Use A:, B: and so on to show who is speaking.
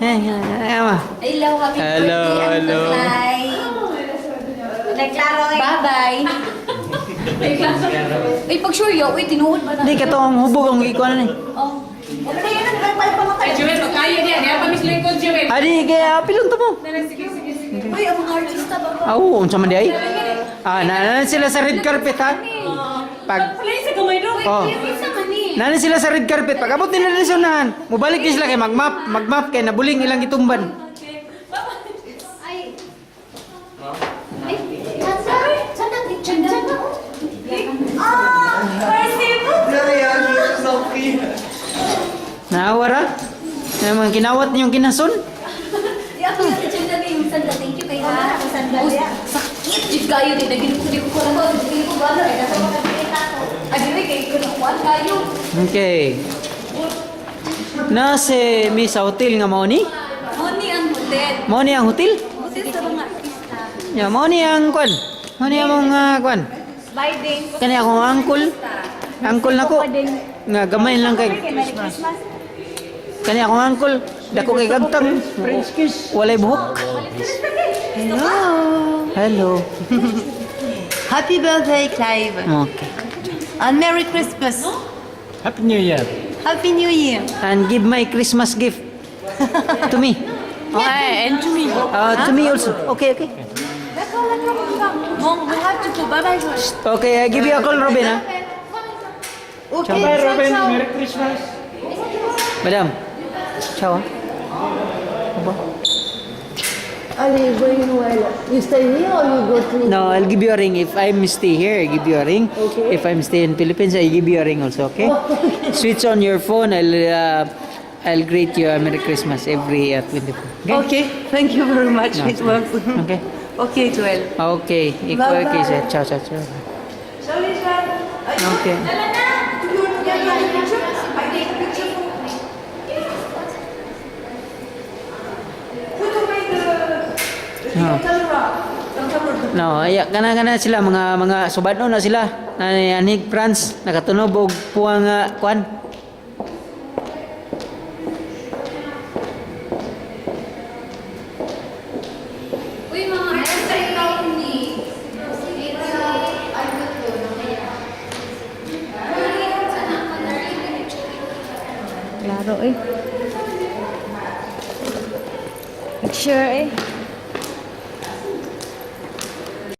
A: Hello, happy
B: Hello,
A: birthday,
B: hello.
A: Uncle Lai. Nagklaro eh. Bye-bye. Ay, pag sure yo, uy, tinuod ba na?
B: Hindi, katong hubog ang ikuan ni.
A: Oh. Okay, yun ang nagpala pa makay.
C: Joel, magkaya niya. Kaya pa Miss Lincoln, Joel.
B: Adi, kaya pilon to mo.
C: Sige, sige, sige.
A: Uy, ang mga artista ba ba?
B: Unsa man di ay? Nanan sila sa red carpet ha. Pag
C: Play sa gamay doon.
B: oh.
A: Isa man eh.
B: Nanan sila sa red carpet. Pag abot nila na sunahan, mubalik din sila kay magmap kay nabuling ilang itumban.
A: Ay. Ay, sana picture na ba? Ah,
B: Naawara? Naman kinawat niyong kinason?
A: Di ako yung picture na yung sanda. Thank you kay ha. Sandalya. Sakit. Jud kayo din. Nagin ko ko na ba? Hindi ko ba? Ay, nasa mga pinita ko. Ay, kay ko nakuhan kayo.
B: Okay. Na si Miss sa hotel nga mao ni?
A: Money ang hotel.
B: Mao ni ang hotel?
A: Hotel sa mga artista.
B: Ya, mao ni ang kwan. Mao ni among kwan.
A: Biden.
B: Kani akong uncle. Uncle nako. Nga gamay lang kay
A: Merry Christmas.
B: kani akong uncle. Dako kay gabtang. French kiss. Walay buhok.
D: Hello.
B: Hello.
D: Happy birthday, Clive.
B: Okay.
D: And Merry Christmas.
E: Happy New Year.
D: Happy New Year.
B: And give my Christmas gift to me.
D: And to me.
B: To me also. Okay, okay.
D: Mom, we have to go. Bye-bye.
B: Okay, I give you a call, Robin, ha?
D: Okay.
E: Bye, Robin. Merry Christmas.
B: Madam. Ciao, ha? Aba.
F: Ali, going well. You stay here or you go to?
B: No, I'll give you a ring. If I'm stay here, I give you a ring.
F: Okay.
B: If I'm stay in Philippines, I give you a ring also, okay? Switch on your phone. I'll greet you a Merry Christmas every 24. Okay?
D: Okay. Thank you very much.
B: No.
D: It works.
B: Okay.
D: Okay, Joel.
B: Okay. Ikaw, okay, sir. Ciao, ciao, ciao. Okay. No, aya kana sila mga subadno na sila. Anig France nakatunog og puang kwan.
A: Uy, mga artista ikaw ni.
F: Klaro eh. Picture eh.